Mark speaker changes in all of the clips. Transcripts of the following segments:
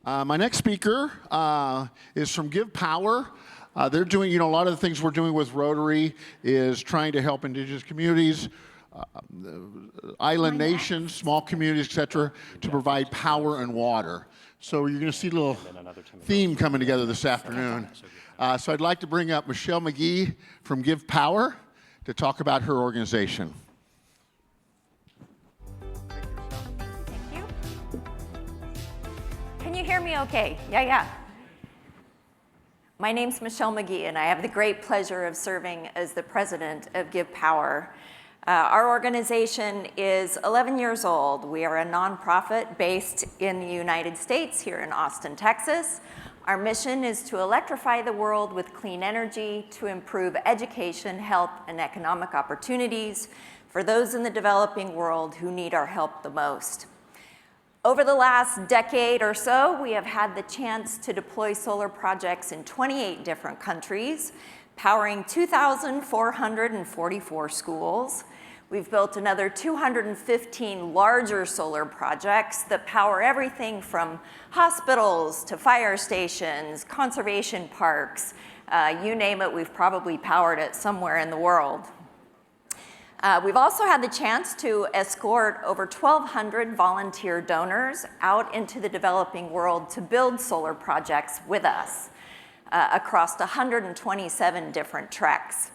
Speaker 1: My next speaker is from GivePower. They're doing, a lot of the things we're doing with Rotary is trying to help indigenous communities, island nations, small communities, et cetera, to provide power and water. So you're going to see a little theme coming together this afternoon. So I'd like to bring up Michele Magee from GivePower to talk about her organization.
Speaker 2: Thank you. Can you hear me okay? Yeah. My name's Michele Magee, and I have the great pleasure of serving as the president of GivePower. Our organization is 11 years old. We are a nonprofit based in the United States, here in Austin, Texas. Our mission is to electrify the world with clean energy to improve education, health, and economic opportunities for those in the developing world who need our help the most. Over the last decade or so, we have had the chance to deploy solar projects in 28 different countries, powering 2,444 schools. We've built another 215 larger solar projects that power everything from hospitals to fire stations, conservation parks, you name it, we've probably powered it somewhere in the world. We've also had the chance to escort over 1,200 volunteer donors out into the developing world to build solar projects with us across 127 different treks.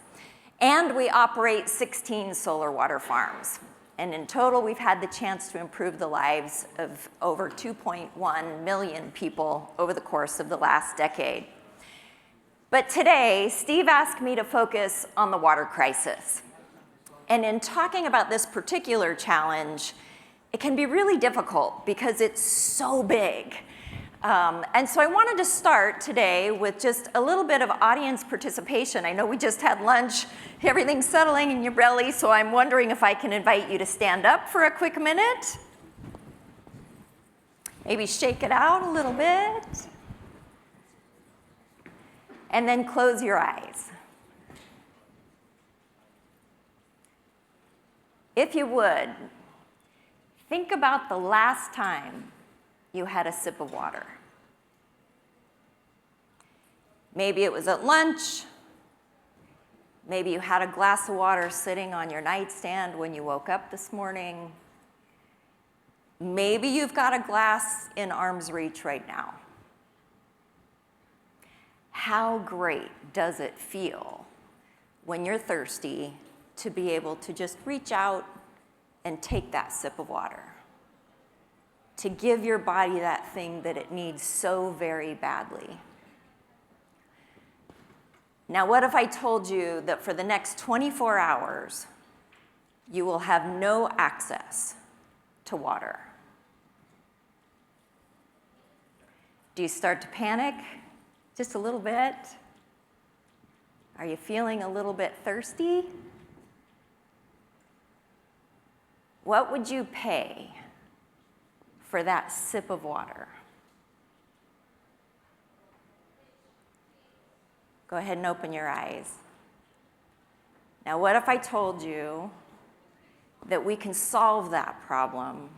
Speaker 2: And we operate 16 solar water farms. And in total, we've had the chance to improve the lives of over 2.1 million people over the course of the last decade. But today, Steve asked me to focus on the water crisis. And in talking about this particular challenge, it can be really difficult because it's so big. And so I wanted to start today with just a little bit of audience participation. I know we just had lunch, everything's settling in your belly, so I'm wondering if I can invite you to stand up for a quick minute. Maybe shake it out a little bit. And then close your eyes. If you would, think about the last time you had a sip of water. Maybe it was at lunch. Maybe you had a glass of water sitting on your nightstand when you woke up this morning. Maybe you've got a glass in arm's reach right now. How great does it feel when you're thirsty to be able to just reach out and take that sip of water? To give your body that thing that it needs so very badly. Now, what if I told you that for the next 24 hours, you will have no access to water? Do you start to panic just a little bit? Are you feeling a little bit thirsty? What would you pay for that sip of water? Go ahead and open your eyes. Now, what if I told you that we can solve that problem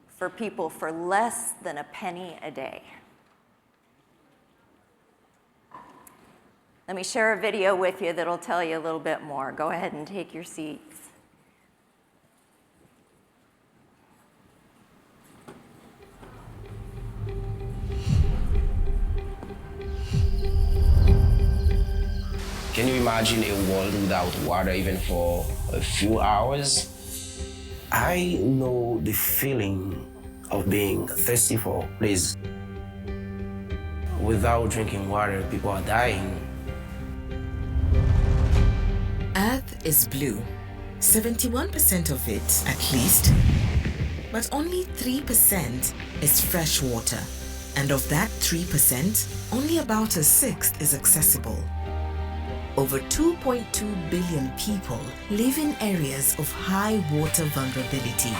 Speaker 2: for people for less than a penny a day? Let me share a video with you that'll tell you a little bit more. Go ahead and take your seats.
Speaker 3: Can you imagine a world without water even for a few hours? I know the feeling of being thirsty for a place. Without drinking water, people are dying.
Speaker 4: Earth is blue, 71% of it at least, but only 3% is fresh water. And of that 3%, only about a sixth is accessible. Over 2.2 billion people live in areas of high water vulnerability.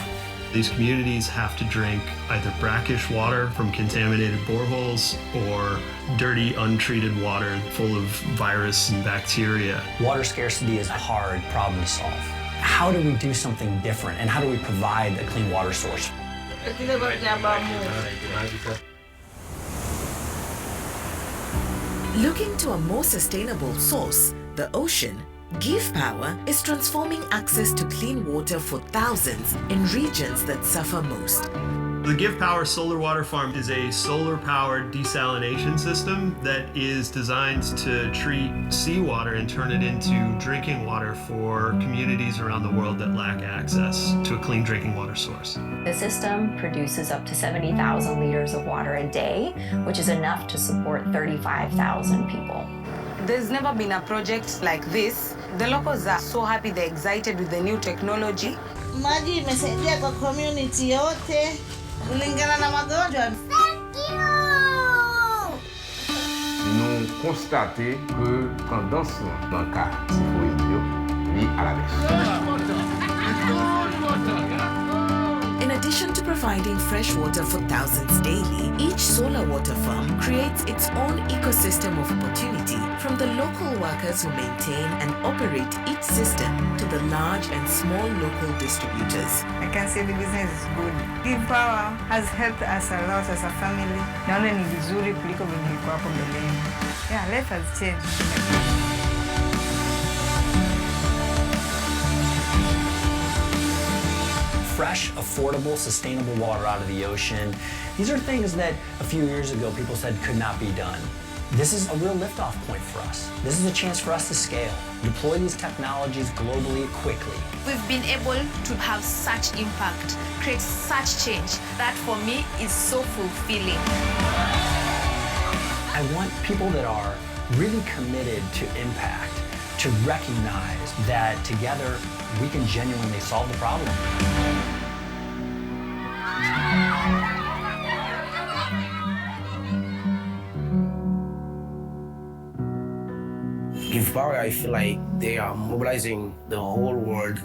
Speaker 5: These communities have to drink either brackish water from contaminated boreholes or dirty, untreated water full of virus and bacteria.
Speaker 6: Water scarcity is a hard problem to solve. How do we do something different, and how do we provide a clean water source?
Speaker 4: Looking to a more sustainable source, the ocean, GivePower is transforming access to clean water for thousands in regions that suffer most.
Speaker 5: The GivePower solar water farm is a solar-powered desalination system that is designed to treat seawater and turn it into drinking water for communities around the world that lack access to a clean drinking water source.
Speaker 7: The system produces up to 70,000 liters of water a day, which is enough to support 35,000 people.
Speaker 8: There's never been a project like this. The locals are so happy, they're excited with the new technology.
Speaker 9: Magee imesaidia kwa community yote kulingana na magonjwa. Thank you!
Speaker 10: Nous constatons que tendance dans le cas typhoïde liée à la baisse.
Speaker 4: In addition to providing fresh water for thousands daily, each solar water farm creates its own ecosystem of opportunity, from the local workers who maintain and operate each system to the large and small local distributors.
Speaker 11: I can say the business is good. GivePower has helped us a lot as a family. Naona ni vizuri kuliko venye ilikuwa hapo mbeleni. Yeah, life has changed.
Speaker 6: Fresh, affordable, sustainable water out of the ocean. These are things that a few years ago people said could not be done. This is a real liftoff point for us. This is a chance for us to scale, deploy these technologies globally quickly.
Speaker 12: We've been able to have such impact, create such change. That for me is so fulfilling.
Speaker 6: I want people that are really committed to impact to recognize that together we can genuinely solve the problem.
Speaker 3: GivePower, I feel like they are mobilizing the whole world.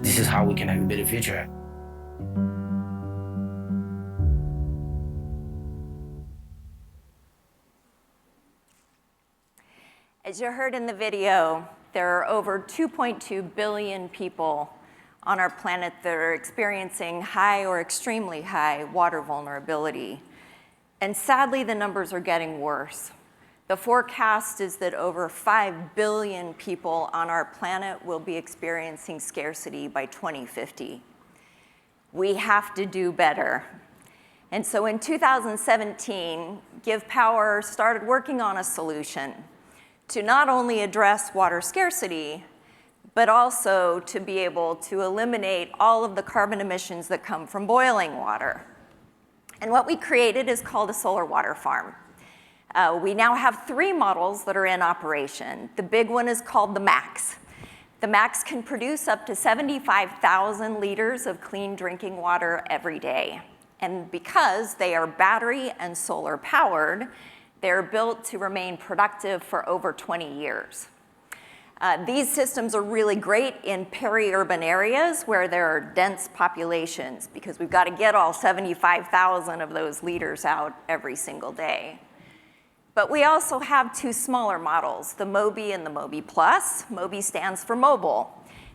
Speaker 3: This is how we can have a better future.
Speaker 2: As you heard in the video, there are over 2.2 billion people on our planet that are experiencing high or extremely high water vulnerability. And sadly, the numbers are getting worse. The forecast is that over 5 billion people on our planet will be experiencing scarcity by 2050. We have to do better. And so in 2017, GivePower started working on a solution to not only address water scarcity, but also to be able to eliminate all of the carbon emissions that come from boiling water. And what we created is called a solar water farm. We now have 3 models that are in operation. The big one is called the Max. The Max can produce up to 75,000 liters of clean drinking water every day. And because they are battery and solar powered, they're built to remain productive for over 20 years. These systems are really great in peri-urban areas where there are dense populations, because we've got to get all 75,000 of those liters out every single day. But we also have 2 smaller models, the Moby and the Moby Plus. Moby stands for mobile.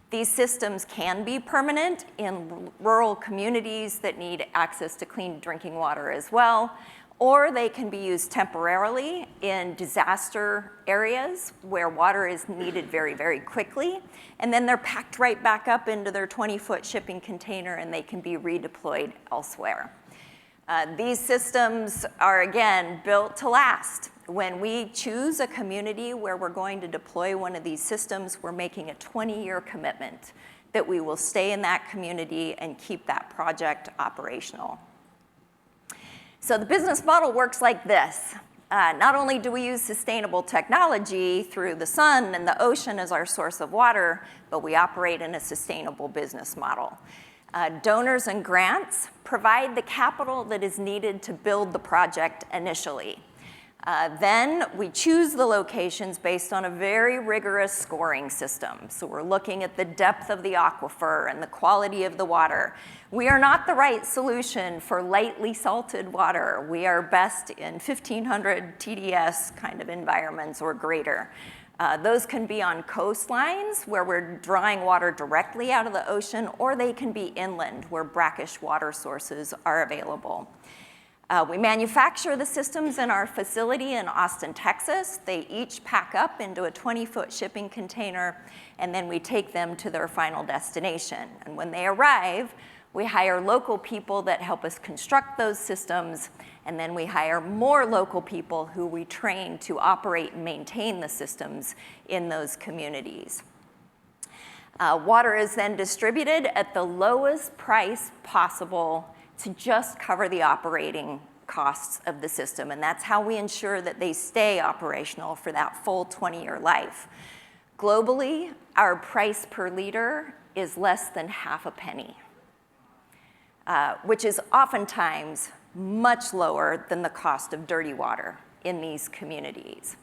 Speaker 2: These systems can be permanent in rural communities that need access to clean drinking water as well, or they can be used temporarily in disaster areas where water is needed very, very quickly, and then they're packed right back up into their 20-foot shipping container and they can be redeployed elsewhere. These systems are, again, built to last. When we choose a community where we're going to deploy one of these systems, we're making a 20-year commitment that we will stay in that community and keep that project operational. So the business model works like this. Not only do we use sustainable technology through the sun and the ocean as our source of water, but we operate in a sustainable business model. Donors and grants provide the capital that is needed to build the project initially. Then we choose the locations based on a very rigorous scoring system. So we're looking at the depth of the aquifer and the quality of the water. We are not the right solution for lightly salted water. We are best in 1,500 TDS kind of environments or greater. Those can be on coastlines where we're drawing water directly out of the ocean, or they can be inland where brackish water sources are available. We manufacture the systems in our facility in Austin, Texas. They each pack up into a 20-foot shipping container, and then we take them to their final destination. And when they arrive, we hire local people that help us construct those systems, and then we hire more local people who we train to operate and maintain the systems in those communities. Water is then distributed at the lowest price possible to just cover the operating costs of the system, and that's how we ensure that they stay operational for that full 20-year life. Globally, our price per liter is less than half a penny, which is oftentimes much lower than the cost of dirty water in these communities.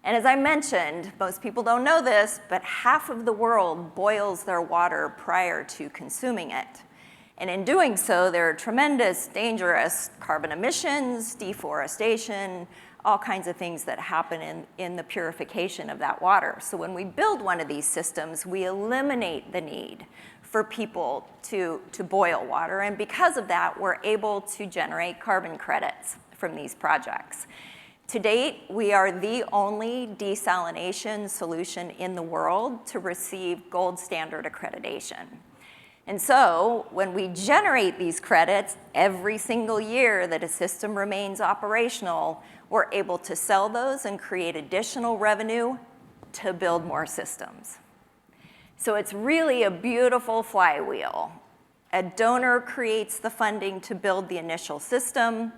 Speaker 2: And as I mentioned, most people don't know this, but half of the world boils their water prior to consuming it. And in doing so, there are tremendous, dangerous carbon emissions, deforestation, all kinds of things that happen in the purification of that water. So when we build one of these systems, we eliminate the need for people to boil water. And because of that, we're able to generate carbon credits from these projects. To date, we are the only desalination solution in the world to receive gold standard accreditation. And so when we generate these credits every single year that a system remains operational, we're able to sell those and create additional revenue to build more systems. So it's really a beautiful flywheel. A donor creates the funding to build the initial system.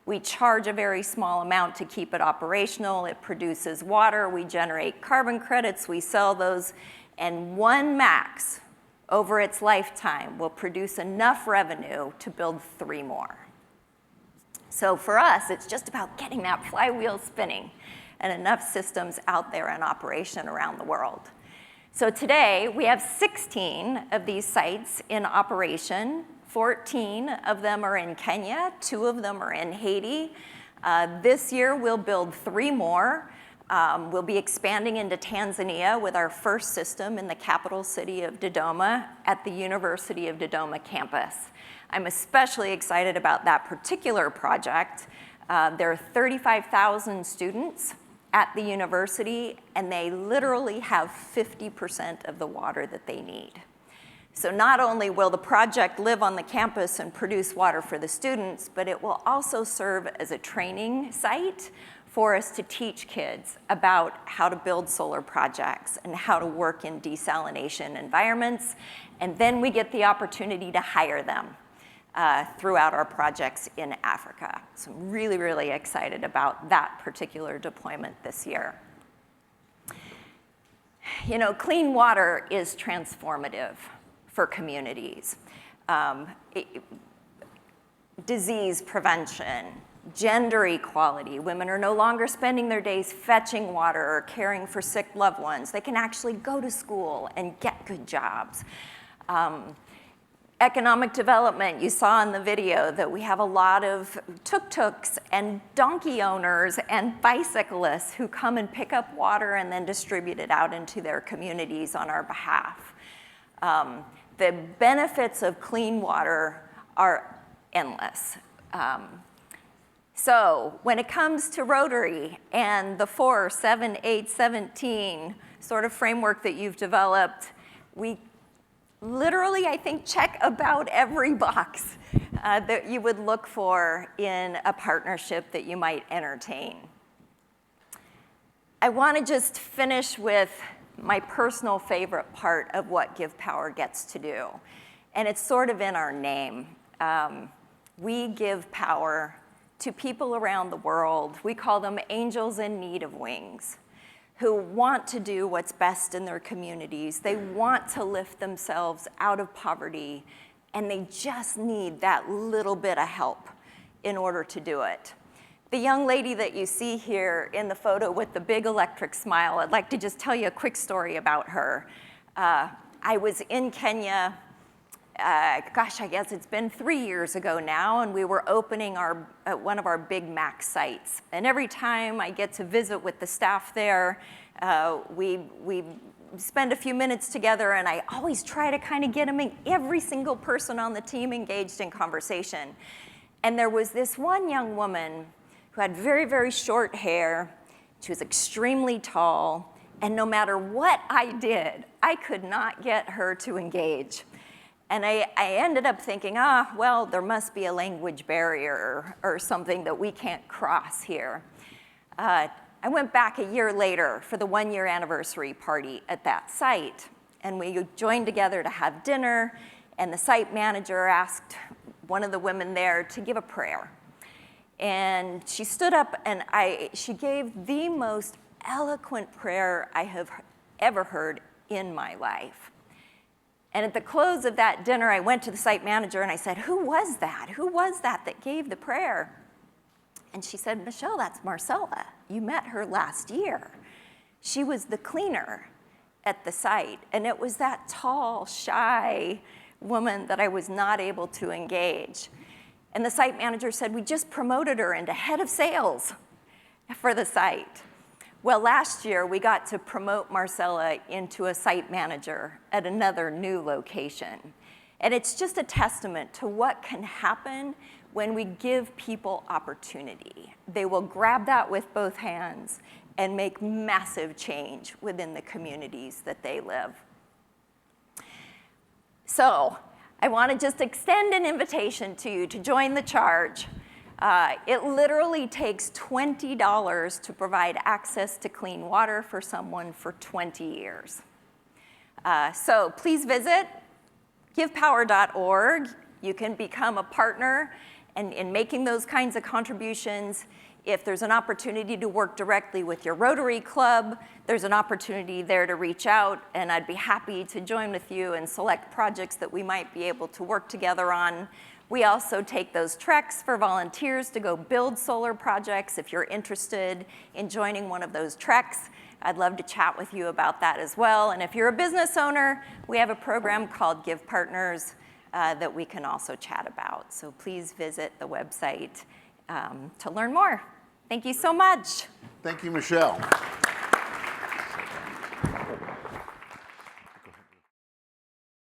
Speaker 2: We charge a very small amount to keep it operational. It produces water. We generate carbon credits. We sell those. And one max over its lifetime will produce enough revenue to build 3 more. So for us, it's just about getting that flywheel spinning and enough systems out there in operation around the world. So today, we have 16 of these sites in operation. 14 of them are in Kenya, 2 of them are in Haiti. This year, we'll build 3 more. We'll be expanding into Tanzania with our first system in the capital city of Dodoma at the University of Dodoma campus. I'm especially excited about that particular project. There are 35,000 students at the university, and they literally have 50% of the water that they need. So not only will the project live on the campus and produce water for the students, but it will also serve as a training site for us to teach kids about how to build solar projects and how to work in desalination environments. And then we get the opportunity to hire them throughout our projects in Africa. So I'm really, really excited about that particular deployment this year. You know, clean water is transformative for communities. Disease prevention, gender equality. Women are no longer spending their days fetching water or caring for sick loved ones. They can actually go to school and get good jobs. Economic development, you saw in the video that we have a lot of tuk-tuks and donkey owners and bicyclists who come and pick up water and then distribute it out into their communities on our behalf. The benefits of clean water are endless. So when it comes to Rotary and the 4, 7, 8, 17 sort of framework that you've developed, we literally, I think, check about every box that you would look for in a partnership that you might entertain. I want to just finish with my personal favorite part of what GivePower gets to do, and it's sort of in our name. We give power to people around the world. We call them angels in need of wings, who want to do what's best in their communities. They want to lift themselves out of poverty, and they just need that little bit of help in order to do it. The young lady that you see here in the photo with the big electric smile, I'd like to just tell you a quick story about her. I was in Kenya, gosh, I guess it's been 3 years ago now, and we were opening one of our big Mac sites. And every time I get to visit with the staff there, We spend a few minutes together, and I always try to kind of get every single person on the team engaged in conversation. And there was this one young woman who had very, very short hair. She was extremely tall, and no matter what I did, I could not get her to engage. And I ended up thinking, well, there must be a language barrier or something that we can't cross here. I went back a year later for the 1-year anniversary party at that site, and we joined together to have dinner, and the site manager asked one of the women there to give a prayer. And she stood up, and she gave the most eloquent prayer I have ever heard in my life. And at the close of that dinner, I went to the site manager and I said, who was that? Who was that gave the prayer? And she said, Michele, that's Marcella. You met her last year. She was the cleaner at the site, and it was that tall, shy woman that I was not able to engage. And the site manager said, we just promoted her into head of sales for the site. Well, last year, we got to promote Marcella into a site manager at another new location. And it's just a testament to what can happen when we give people opportunity. They will grab that with both hands and make massive change within the communities that they live. So I want to just extend an invitation to you to join the charge. It literally takes $20 to provide access to clean water for someone for 20 years. So please visit givepower.org. You can become a partner in making those kinds of contributions. If there's an opportunity to work directly with your Rotary Club, there's an opportunity there to reach out, and I'd be happy to join with you and select projects that we might be able to work together on. We also take those treks for volunteers to go build solar projects. If you're interested in joining one of those treks, I'd love to chat with you about that as well. And if you're a business owner, we have a program called Give Partners that we can also chat about. So please visit the website to learn more. Thank you so much.
Speaker 1: Thank you, Michele.